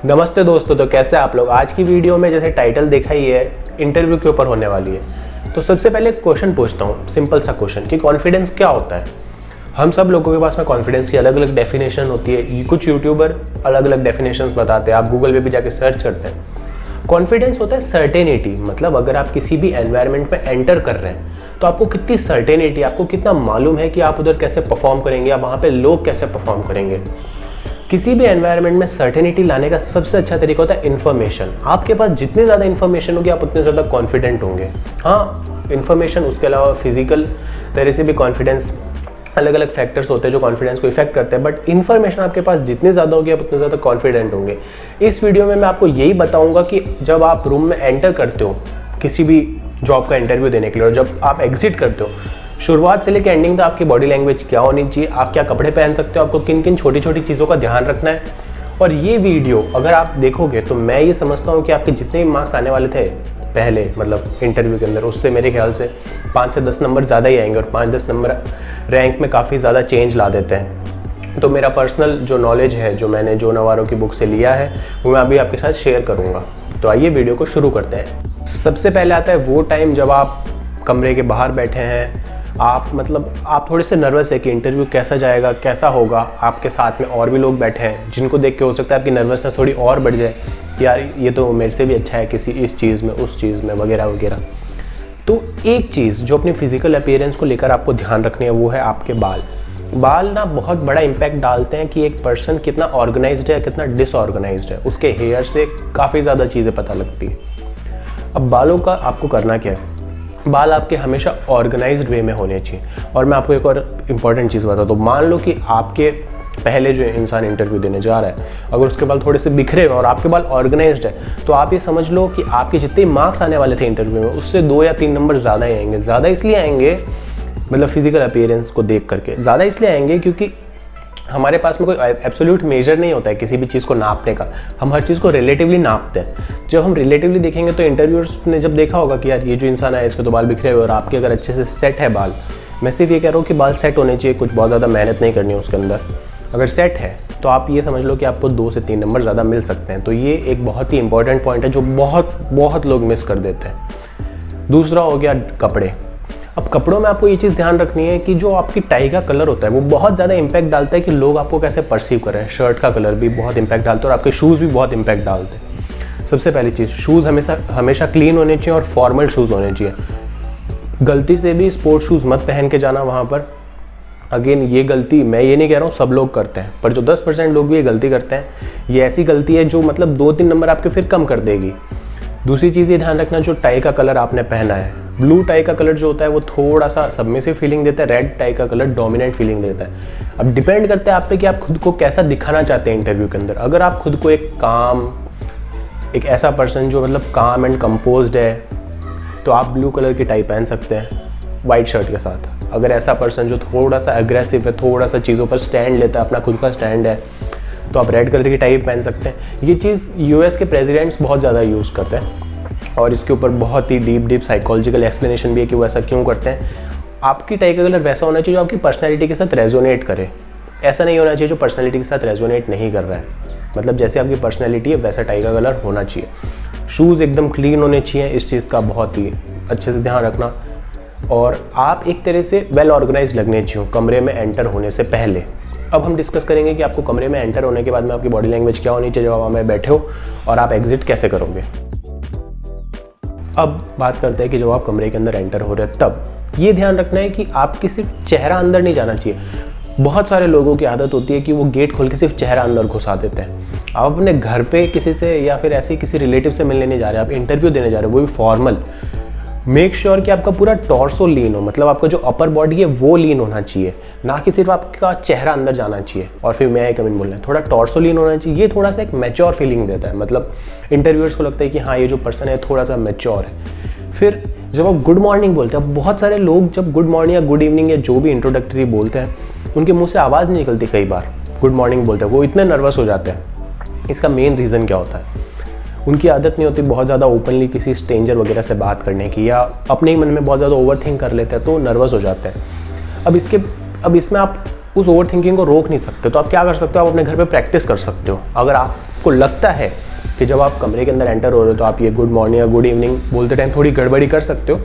नमस्ते दोस्तों, तो कैसे आप लोग। आज की वीडियो में जैसे टाइटल देखा ही है, इंटरव्यू के ऊपर होने वाली है। तो सबसे पहले एक क्वेश्चन पूछता हूँ, सिंपल सा क्वेश्चन कि कॉन्फिडेंस क्या होता है। हम सब लोगों के पास में कॉन्फिडेंस की अलग अलग डेफिनेशन होती है। कुछ यूट्यूबर अलग अलग डेफिनेशंस बताते हैं, आप गूगल पे भी जाके सर्च करते हैं। कॉन्फिडेंस होता है सर्टेनिटी, मतलब अगर आप किसी भी एनवायरनमेंट में एंटर कर रहे हैं तो आपको कितनी सर्टेनिटी, आपको कितना मालूम है कि आप उधर कैसे परफॉर्म करेंगे, आप वहाँ पे लोग कैसे परफॉर्म करेंगे। किसी भी एनवायरनमेंट में सर्टेनिटी लाने का सबसे अच्छा तरीका होता है इन्फॉर्मेशन। आपके पास जितनी ज़्यादा इन्फॉर्मेशन होगी आप उतने ज़्यादा कॉन्फिडेंट होंगे। हाँ, इन्फॉर्मेशन, उसके अलावा फिजिकल तरह से भी कॉन्फिडेंस, अलग अलग फैक्टर्स होते हैं जो कॉन्फिडेंस को इफेक्ट करते हैं, बट इन्फॉर्मेशन आपके पास जितनी ज़्यादा होगी आप उतने ज़्यादा कॉन्फिडेंट होंगे। इस वीडियो में मैं आपको यही बताऊंगा कि जब आप रूम में एंटर करते हो किसी भी जॉब का इंटरव्यू देने के लिए, और जब आप एग्जिट करते हो, शुरुआत से लेकर एंडिंग तक आपकी बॉडी लैंग्वेज क्या होनी चाहिए, आप क्या कपड़े पहन सकते हो, आपको किन किन छोटी छोटी चीज़ों का ध्यान रखना है। और ये वीडियो अगर आप देखोगे तो मैं ये समझता हूँ कि आपके जितने भी मार्क्स आने वाले थे पहले, मतलब इंटरव्यू के अंदर, उससे मेरे ख्याल से 5 से 10 नंबर ज़्यादा ही आएंगे, और 5-10 नंबर रैंक में काफ़ी ज़्यादा चेंज ला देते हैं। तो मेरा पर्सनल जो नॉलेज है, जो मैंने जो नवारों की बुक से लिया है, वो मैं अभी आपके साथ शेयर करूँगा। तो आइए वीडियो को शुरू करते हैं। सबसे पहले आता है वो टाइम जब आप कमरे के बाहर बैठे हैं, आप थोड़े से नर्वस है कि इंटरव्यू कैसा जाएगा, कैसा होगा। आपके साथ में और भी लोग बैठे हैं जिनको देख के हो सकता है आपकी नर्वसनेस थोड़ी और बढ़ जाए, यार ये तो मेरे से भी अच्छा है किसी इस चीज़ में, उस चीज़ में, वगैरह वगैरह। तो एक चीज़ जो अपनी फिजिकल अपीयरेंस को लेकर आपको ध्यान रखनी है वो है आपके बाल ना बहुत बड़ा इम्पैक्ट डालते हैं कि एक पर्सन कितना ऑर्गेनाइज्ड है, कितना डिसऑर्गेनाइज्ड है। उसके हेयर से काफ़ी ज़्यादा चीज़ें पता लगती है। अब बालों का आपको करना क्या है, बाल आपके हमेशा ऑर्गेनाइज्ड वे में होने चाहिए। और मैं आपको एक और इम्पॉर्टेंट चीज़ बताता हूँ। मान लो कि आपके पहले जो इंसान इंटरव्यू देने जा रहा है, अगर उसके बाल थोड़े से बिखरे हुए और आपके बाल ऑर्गेनाइज्ड है, तो आप ये समझ लो कि आपके जितने मार्क्स आने वाले थे इंटरव्यू में, उससे 2 या 3 नंबर ज़्यादा ही आएंगे। ज़्यादा इसलिए आएंगे, मतलब फिजिकल अपीयरेंस को देख करके ज़्यादा इसलिए आएंगे क्योंकि हमारे पास में कोई एब्सोल्यूट मेजर नहीं होता है किसी भी चीज़ को नापने का। हम हर चीज़ को रिलेटिवली नापते हैं। जब हम रिलेटिवली देखेंगे तो इंटरव्यूअर्स ने जब देखा होगा कि यार ये जो इंसान है इसके तो बाल बिखरे हुए, और आपके अगर अच्छे से सेट है बाल, मैं सिर्फ ये कह रहा हूँ कि बाल सेट होने चाहिए, कुछ बहुत ज़्यादा मेहनत नहीं करनी है उसके अंदर। अगर सेट है तो आप ये समझ लो कि आपको 2 से 3 नंबर ज़्यादा मिल सकते हैं। तो ये एक बहुत ही इंपॉर्टेंट पॉइंट है जो बहुत लोग मिस कर देते हैं। दूसरा हो गया कपड़े। अब कपड़ों में आपको ये चीज़ ध्यान रखनी है कि जो आपकी टाई का कलर होता है वो बहुत ज़्यादा इंपैक्ट डालता है कि लोग आपको कैसे परसीव कर रहे हैं। शर्ट का कलर भी बहुत इंपैक्ट डालता है, और आपके शूज़ भी बहुत इंपैक्ट डालते हैं। सबसे पहली चीज़, शूज़ हमेशा क्लीन होने चाहिए और फॉर्मल शूज़ होने चाहिए। गलती से भी स्पोर्ट्स शूज़ मत पहन के जाना वहाँ पर। अगेन ये गलती मैं ये नहीं कह रहा हूँ सब लोग करते हैं, पर जो 10% लोग भी ये गलती करते हैं, ये ऐसी गलती है जो मतलब 2-3 नंबर आपके फिर कम कर देगी। दूसरी चीज़ ये ध्यान रखना, जो टाई का कलर आपने पहना है, ब्लू टाई का कलर जो होता है वो थोड़ा सा सबमिसिव फीलिंग देता है, रेड टाई का कलर डोमिनेंट फीलिंग देता है। अब डिपेंड करता है आप पे कि आप खुद को कैसा दिखाना चाहते हैं इंटरव्यू के अंदर। अगर आप खुद को एक ऐसा पर्सन जो मतलब काम एंड कंपोज्ड है, तो आप ब्लू कलर की टाई पहन सकते हैं वाइट शर्ट के साथ। अगर ऐसा पर्सन जो थोड़ा सा एग्रेसिव है, थोड़ा सा चीज़ों पर स्टैंड लेता है, अपना खुद का स्टैंड है, तो आप रेड कलर की टाई पहन सकते हैं। ये चीज़ यूएस के प्रेसिडेंट्स बहुत ज़्यादा यूज़ करते हैं, और इसके ऊपर बहुत ही डीप साइकोलॉजिकल एक्सप्लेनेशन भी है कि वो ऐसा क्यों करते हैं। आपकी टाई का कलर वैसा होना चाहिए जो आपकी पर्सनैलिटी के साथ रेजोनेट करे। ऐसा नहीं होना चाहिए जो पर्सनैलिटी के साथ रेजोनेट नहीं कर रहा है। मतलब जैसे आपकी पर्सनैलिटी है वैसा टाई का कलर होना चाहिए। शूज़ एकदम क्लीन होने चाहिए, इस चीज़ का बहुत ही अच्छे से ध्यान रखना। और आप एक तरह से वेल ऑर्गेनाइज लगने चाहिए कमरे में एंटर होने से पहले। अब हम डिस्कस करेंगे कि आपको कमरे में एंटर होने के बाद में आपकी बॉडी लैंग्वेज क्या होनी चाहिए जब आप वहाँ में बैठे हो, और आप एग्जिट कैसे करोगे। अब बात करते हैं कि जब आप कमरे के अंदर एंटर हो रहे हैं तब ये ध्यान रखना है कि आपकी सिर्फ चेहरा अंदर नहीं जाना चाहिए। बहुत सारे लोगों की आदत होती है कि वो गेट खोल के सिर्फ चेहरा अंदर घुसा देते हैं। आप अपने घर पे किसी से या फिर ऐसे किसी रिलेटिव से मिलने नहीं जा रहे, आप इंटरव्यू देने जा रहे हो, वो भी फॉर्मल। मेक श्योर कि आपका पूरा टॉर्सो लीन हो, मतलब आपका जो अपर बॉडी है वो लीन होना चाहिए, ना कि सिर्फ आपका चेहरा अंदर जाना चाहिए। और फिर मैं एक कमेंट बोल रहा हूँ, थोड़ा टॉर्सो लीन होना चाहिए। ये थोड़ा सा एक मैच्योर फीलिंग देता है, मतलब इंटरव्यूअर्स को लगता है कि हाँ ये जो पर्सन है थोड़ा सा मैच्योर है। फिर जब आप गुड मॉर्निंग बोलते हैं, बहुत सारे लोग जब गुड मॉर्निंग या गुड इवनिंग या जो भी इंट्रोडक्टरी बोलते हैं, उनके मुँह से आवाज़ नहीं निकलती। कई बार गुड मॉर्निंग बोलते हैं वो इतने नर्वस हो जाते हैं। इसका मेन रीज़न क्या होता है, उनकी आदत नहीं होती बहुत ज़्यादा ओपनली किसी स्ट्रेंजर वगैरह से बात करने की, या अपने ही मन में बहुत ज़्यादा ओवर थिंक कर लेते हैं तो नर्वस हो जाते हैं। अब इसमें आप उस ओवर थिंकिंग को रोक नहीं सकते। तो आप क्या कर सकते हो, आप अपने घर पे प्रैक्टिस कर सकते हो। अगर आपको लगता है कि जब आप कमरे के अंदर एंटर हो रहे हो तो आप ये गुड मॉर्निंग या गुड इवनिंग बोलते टाइम थोड़ी गड़बड़ी कर सकते हो,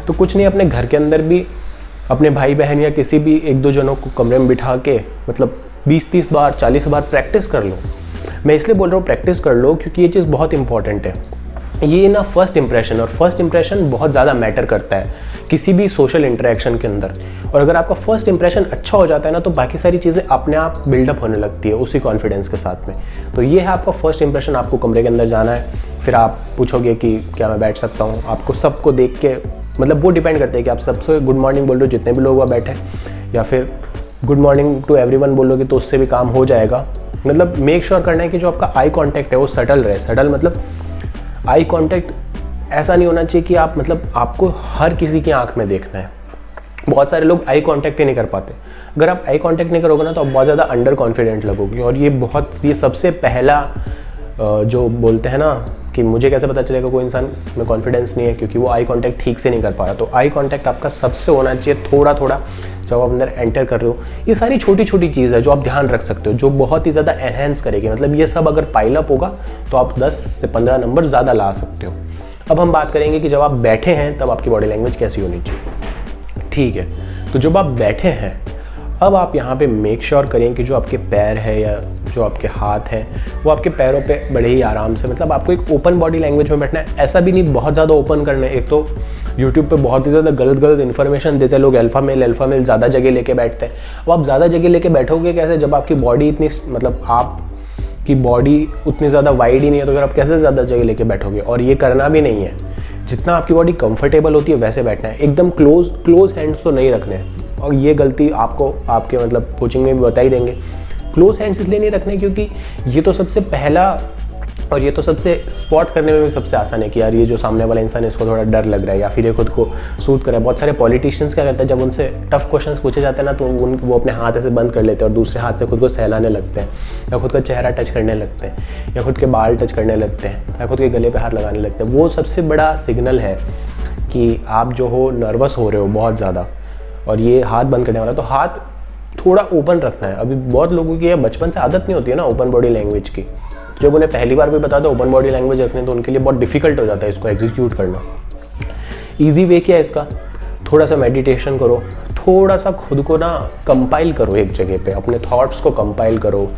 तो कुछ नहीं, अपने घर के अंदर भी अपने भाई बहन या किसी भी 1-2 जनों को कमरे में बिठा के मतलब 20-30 बार 40 बार प्रैक्टिस कर लो। मैं इसलिए बोल रहा हूँ प्रैक्टिस कर लो क्योंकि ये चीज़ बहुत इंपॉर्टेंट है। ये ना फर्स्ट इंप्रेशन, और फर्स्ट इंप्रेशन बहुत ज़्यादा मैटर करता है किसी भी सोशल इंटरेक्शन के अंदर। और अगर आपका फर्स्ट इंप्रेशन अच्छा हो जाता है ना, तो बाकी सारी चीज़ें अपने आप बिल्डअप होने लगती है उसी कॉन्फिडेंस के साथ में। तो ये है आपका फर्स्ट इंप्रेशन। आपको कमरे के अंदर जाना है, फिर आप पूछोगे कि क्या मैं बैठ सकता हूँ। आपको सबको देख के मतलब वो डिपेंड करता है कि आप सबसे गुड मॉर्निंग बोल रहे हो जितने भी लोग वहाँ बैठे, या फिर गुड मॉर्निंग टू एवरीवन बोलोगे तो उससे भी काम हो जाएगा। मतलब मेक श्योर करना है कि जो आपका आई कांटेक्ट है वो सटल रहे। सटल मतलब आई कांटेक्ट ऐसा नहीं होना चाहिए कि आप मतलब आपको हर किसी की आंख में देखना है। बहुत सारे लोग आई कांटेक्ट ही नहीं कर पाते। अगर आप आई कांटेक्ट नहीं करोगे ना तो आप बहुत ज़्यादा अंडर कॉन्फिडेंट लगोगे। और ये सबसे पहला जो बोलते हैं ना कि मुझे कैसे पता चलेगा कोई इंसान में कॉन्फिडेंस नहीं है, क्योंकि वो आई कांटेक्ट ठीक से नहीं कर पा रहा। तो आई कांटेक्ट आपका सबसे होना चाहिए थोड़ा थोड़ा जब आप अंदर एंटर कर रहे हो। ये सारी छोटी छोटी चीज़ है जो आप ध्यान रख सकते हो, जो बहुत ही ज़्यादा एनहेंस करेगी। मतलब ये सब अगर पाइल अप होगा तो आप 10 से 15 नंबर ज़्यादा ला सकते हो। अब हम बात करेंगे कि जब आप बैठे हैं तब आपकी बॉडी लैंग्वेज कैसी होनी चाहिए। ठीक है, तो जब आप बैठे हैं अब आप यहाँ पे मेक श्योर करें कि जो आपके पैर है या जो आपके हाथ हैं वो आपके पैरों पे बड़े ही आराम से, मतलब आपको एक ओपन बॉडी लैंग्वेज में बैठना है। ऐसा भी नहीं बहुत ज़्यादा ओपन करना है। एक तो यूट्यूब पे बहुत ही ज़्यादा गलत इन्फॉर्मेशन देते हैं लोग, अल्फा मेल ज़्यादा जगह लेके बैठते हैं। अब आप ज़्यादा जगह लेके बैठोगे कैसे जब आपकी बॉडी इतनी मतलब आपकी बॉडी उतनी ज़्यादा वाइड ही नहीं है, तो फिर आप कैसे ज़्यादा जगह लेके बैठोगे। और ये करना भी नहीं है। जितना आपकी बॉडी कंफर्टेबल होती है वैसे बैठना है। एकदम क्लोज हैंड्स तो नहीं रखने हैं। और ये गलती आपको आपके मतलब कोचिंग में भी बता ही देंगे। क्लोज हैंड्स इसलिए नहीं रखने क्योंकि ये तो सबसे पहला और ये तो सबसे स्पॉट करने में भी सबसे आसान है कि यार ये जो सामने वाला इंसान है इसको थोड़ा डर लग रहा है या फिर ये खुद को सूट कर रहा है। बहुत सारे पॉलिटिशियंस क्या करते हैं, जब उनसे टफ क्वेश्चंस पूछे जाते हैं ना तो वो अपने हाथ ऐसे बंद कर लेते हैं और दूसरे हाथ से खुद को सहलाने लगते हैं, या खुद का चेहरा टच करने लगते हैं, या खुद के बाल टच करने लगते हैं, या खुद के गले पर हाथ लगाने लगते हैं। वो सबसे बड़ा सिग्नल है कि आप जो हो नर्वस हो रहे हो बहुत ज़्यादा। और ये हाथ बंद करने वाला, तो हाथ थोड़ा ओपन रखना है। अभी बहुत लोगों की बचपन से आदत नहीं होती है ना ओपन बॉडी लैंग्वेज की। जब उन्हें पहली बार भी बता दो ओपन बॉडी लैंग्वेज रखने, तो उनके लिए बहुत डिफिकल्ट हो जाता है इसको एग्जीक्यूट करना। ईजी वे क्या है इसका, थोड़ा सा मेडिटेशन करो, थोड़ा सा खुद को ना कंपाइल करो एक जगह पे, अपने थॉट्स को कंपाइल करो,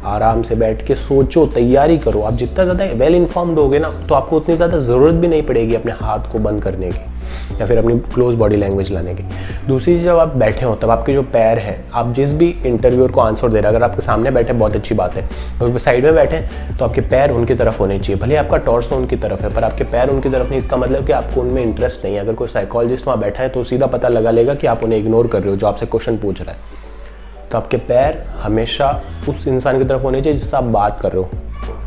आराम से बैठ के सोचो, तैयारी करो। आप जितना ज़्यादा वेल इन्फॉर्म्ड होगे ना तो आपको उतनी ज़्यादा ज़रूरत भी नहीं पड़ेगी अपने हाथ को बंद करने की या फिर अपनी क्लोज बॉडी लैंग्वेज लाने की। दूसरी चीज़, जब आप बैठे हो तब आपके जो पैर हैं, आप जिस भी इंटरव्यूअर को आंसर दे रहे हैं, अगर आपके सामने बैठे बहुत अच्छी बात है, अगर साइड में बैठे तो आपके पैर उनकी तरफ होने चाहिए। भले आपका टॉर्सो उनकी तरफ है पर आपके पैर उनकी तरफ नहीं। इसका मतलब कि आपको उनमें इंटरेस्ट नहीं है। अगर कोई साइकोलॉजिस्ट वहाँ बैठा है तो सीधा पता लगा लेगा कि आप उन्हें इग्नोर कर रहे हो जो आपसे क्वेश्चन पूछ रहा है। तो आपके पैर हमेशा उस इंसान की तरफ होने चाहिए जिससे आप बात कर रहे हो।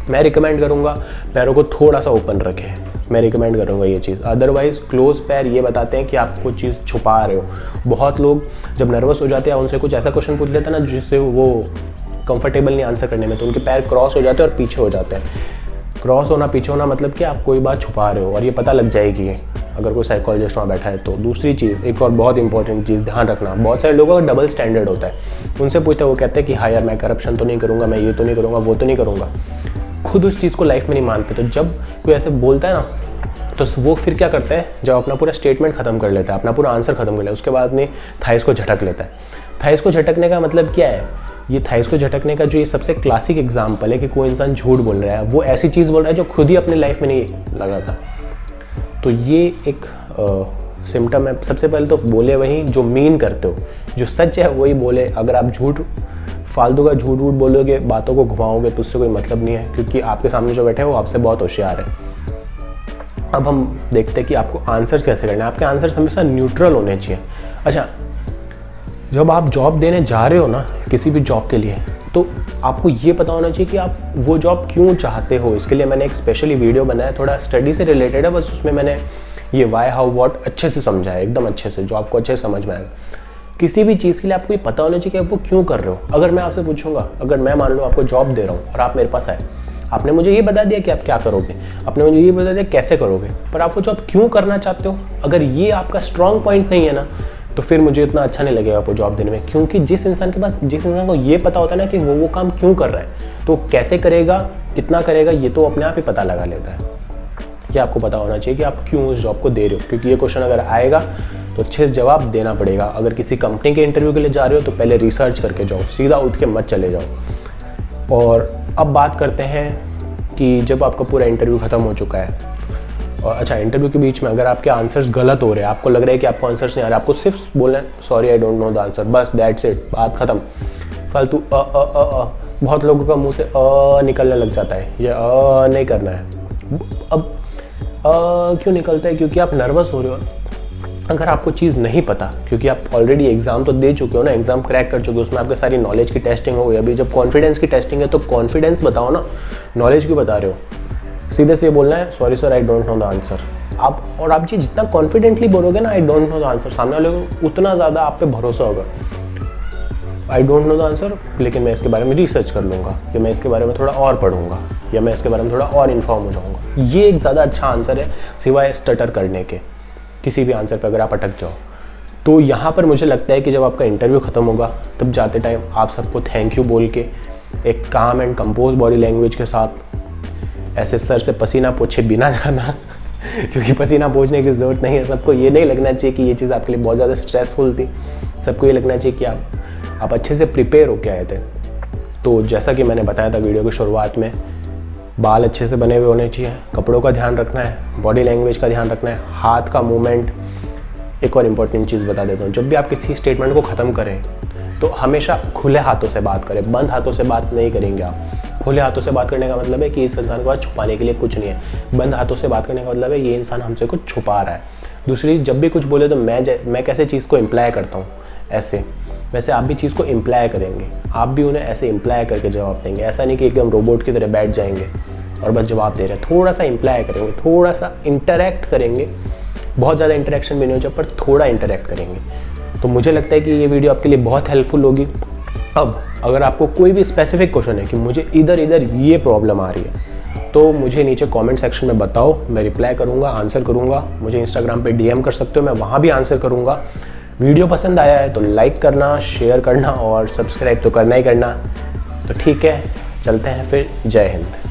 मैं रिकमेंड करूँगा पैरों को थोड़ा सा ओपन रखें, मैं रिकमेंड करूँगा ये चीज़। अदरवाइज़ क्लोज पैर ये बताते हैं कि आप कुछ चीज़ छुपा रहे हो। बहुत लोग जब नर्वस हो जाते हैं उनसे कुछ ऐसा क्वेश्चन पूछ लेते हैं ना जिससे वो कंफर्टेबल नहीं आंसर करने में, तो उनके पैर क्रॉस हो जाते हैं और पीछे हो जाते हैं। क्रॉस होना पीछे होना मतलब कि आप कोई बात छुपा रहे हो और ये पता लग जाएगी अगर कोई साइकोलॉजिस्ट वहाँ बैठा है तो। दूसरी चीज़, एक और बहुत इंपॉर्टेंट चीज़ ध्यान रखना, बहुत सारे लोगों का डबल स्टैंडर्ड होता है। उनसे पूछते हैं, वो कहते हैं कि हाँ यार मैं करप्शन तो नहीं करूँगा, मैं ये तो नहीं करूँगा, वो तो नहीं करूँगा। खुद उस चीज़ को लाइफ में नहीं मानते। तो जब कोई ऐसे बोलता है ना तो वो फिर क्या करता है, जब अपना पूरा स्टेटमेंट खत्म कर लेता है, अपना पूरा आंसर खत्म कर लेता है, उसके बाद में थाइस को झटक लेता है। थाइस को झटकने का मतलब क्या है, ये थाइस को झटकने का जो ये सबसे क्लासिक एग्जाम्पल है कि कोई इंसान झूठ बोल रहा है, वो ऐसी चीज़ बोल रहा है जो खुद ही अपनी लाइफ में नहीं लगा था। तो ये एक सिम्टम है। सबसे पहले तो बोले वही जो मीन करते हो, जो सच है वही बोले। अगर आप झूठ फालतू का झूठ बोलोगे, बातों को घुमाओगे तो उससे कोई मतलब नहीं है, क्योंकि आपके सामने जो बैठे हैं वो आपसे बहुत होशियार है। अब हम देखते हैं कि आपको आंसर्स कैसे करने हैं। आपके आंसर्स हमेशा न्यूट्रल होने चाहिए। अच्छा, जब आप जॉब देने जा रहे हो ना किसी भी जॉब के लिए, तो आपको ये पता होना चाहिए कि आप वो जॉब क्यों चाहते हो। इसके लिए मैंने एक स्पेशली वीडियो बनाया, थोड़ा स्टडी से रिलेटेड है, बस उसमें मैंने ये वाई हाउ व्हाट अच्छे से समझा है, एकदम अच्छे से, जो आपको अच्छे से समझ में आएगा। किसी भी चीज़ के लिए आपको ये पता होना चाहिए कि आप वो क्यों कर रहे हो। अगर मैं आपसे पूछूंगा, अगर मैं मान लो आपको जॉब दे रहा हूँ और आप मेरे पास आए, आपने मुझे ये बता दिया कि आप क्या करोगे, आपने मुझे ये बता दिया कैसे करोगे, पर आप वो जॉब क्यों करना चाहते हो, अगर ये आपका स्ट्रॉन्ग पॉइंट नहीं है ना, तो फिर मुझे इतना अच्छा नहीं लगेगा आपको जॉब देने में, क्योंकि जिस इंसान को ये पता होता है ना कि वो काम क्यों कर रहा है, तो कैसे करेगा, कितना करेगा, ये तो अपने आप ही पता लगा लेता है। ये आपको पता होना चाहिए कि आप क्यों उस जॉब को दे रहे हो, क्योंकि ये क्वेश्चन अगर आएगा तो अच्छे से जवाब देना पड़ेगा। अगर किसी कंपनी के इंटरव्यू के लिए जा रहे हो तो पहले रिसर्च करके जाओ, सीधा उठ के मत चले जाओ। और अब बात करते हैं कि जब आपका पूरा इंटरव्यू ख़त्म हो चुका है, और अच्छा इंटरव्यू के बीच में अगर आपके आंसर्स गलत हो रहे हैं, आपको लग रहा है कि आपको आंसर्स नहीं आ रहे, आपको सिर्फ बोलना है sorry I don't know the answer, बस दैट्स इट, बात ख़त्म। फालतू बहुत लोगों का मुंह से निकलने लग जाता है, ये नहीं करना है। अब क्यों निकलता है? क्योंकि आप नर्वस हो रहे हो। अगर आपको चीज़ नहीं पता, क्योंकि आप ऑलरेडी एग्ज़ाम तो दे चुके हो ना, एग्ज़ाम क्रैक कर चुके हो, उसमें आपके सारी नॉलेज की टेस्टिंग हो गई। अभी जब कॉन्फिडेंस की टेस्टिंग है तो कॉन्फिडेंस बताओ ना, नॉलेज क्यों बता रहे हो? सीधे से बोलना है sorry sir I don't know the answer. आप ये जितना कॉन्फिडेंटली बोलोगे ना I don't know the answer, सामने वाले को उतना ज़्यादा आप पे भरोसा होगा। I don't know the answer, लेकिन मैं इसके बारे में रिसर्च कर लूँगा, या मैं इसके बारे में थोड़ा और पढ़ूंगा, या मैं इसके बारे में थोड़ा और इन्फॉर्म हो जाऊँगा। ये एक ज़्यादा अच्छा आंसर है सिवाय स्टटर करने के। किसी भी आंसर पर अगर आप अटक जाओ तो यहाँ पर मुझे लगता है कि जब आपका इंटरव्यू ख़त्म होगा तब जाते टाइम आप सबको थैंक यू बोल के एक काम एंड कंपोज बॉडी लैंग्वेज के साथ ऐसे सर से पसीना पोछे बिना जाना क्योंकि पसीना पोछने की ज़रूरत नहीं है। सबको ये नहीं लगना चाहिए कि ये चीज़ आपके लिए बहुत ज़्यादा स्ट्रेसफुल थी। सबको ये लगना चाहिए कि आप अच्छे से प्रिपेयर होके आए थे। तो जैसा कि मैंने बताया था वीडियो की शुरुआत में, बाल अच्छे से बने हुए होने चाहिए, कपड़ों का ध्यान रखना है, बॉडी लैंग्वेज का ध्यान रखना है, हाथ का मूवमेंट। एक और इम्पॉर्टेंट चीज़ बता देता हूँ, जब भी आप किसी स्टेटमेंट को ख़त्म करें तो हमेशा खुले हाथों से बात करें, बंद हाथों से बात नहीं करेंगे आप। खुले हाथों से बात करने का मतलब है कि इस इंसान के पास छुपाने के लिए कुछ नहीं है। बंद हाथों से बात करने का मतलब है ये इंसान हमसे कुछ छुपा रहा है। दूसरी, जब भी कुछ बोले तो मैं कैसे चीज़ को इम्प्लाई करता हूँ, ऐसे वैसे आप भी चीज़ को इम्प्लाई करेंगे, आप भी उन्हें ऐसे इम्प्लाई करके जवाब देंगे। ऐसा नहीं कि एकदम रोबोट की तरह बैठ जाएंगे और बस जवाब दे रहे हैं। थोड़ा सा इम्प्लाई करेंगे, थोड़ा सा इंटरैक्ट करेंगे। बहुत ज़्यादा इंटरेक्शन भी नहीं हो जाए, पर थोड़ा इंटरैक्ट करेंगे। तो मुझे लगता है कि ये वीडियो आपके लिए बहुत हेल्पफुल होगी। अब अगर आपको कोई भी स्पेसिफिक क्वेश्चन है कि मुझे इधर ये प्रॉब्लम आ रही है, तो मुझे नीचे कमेंट सेक्शन में बताओ, मैं रिप्लाई करूँगा, आंसर करूँगा। मुझे इंस्टाग्राम पे DM कर सकते हो, मैं वहाँ भी आंसर करूँगा। वीडियो पसंद आया है तो लाइक करना, शेयर करना और सब्सक्राइब तो करना ही करना। तो ठीक है, चलते हैं फिर। जय हिंद।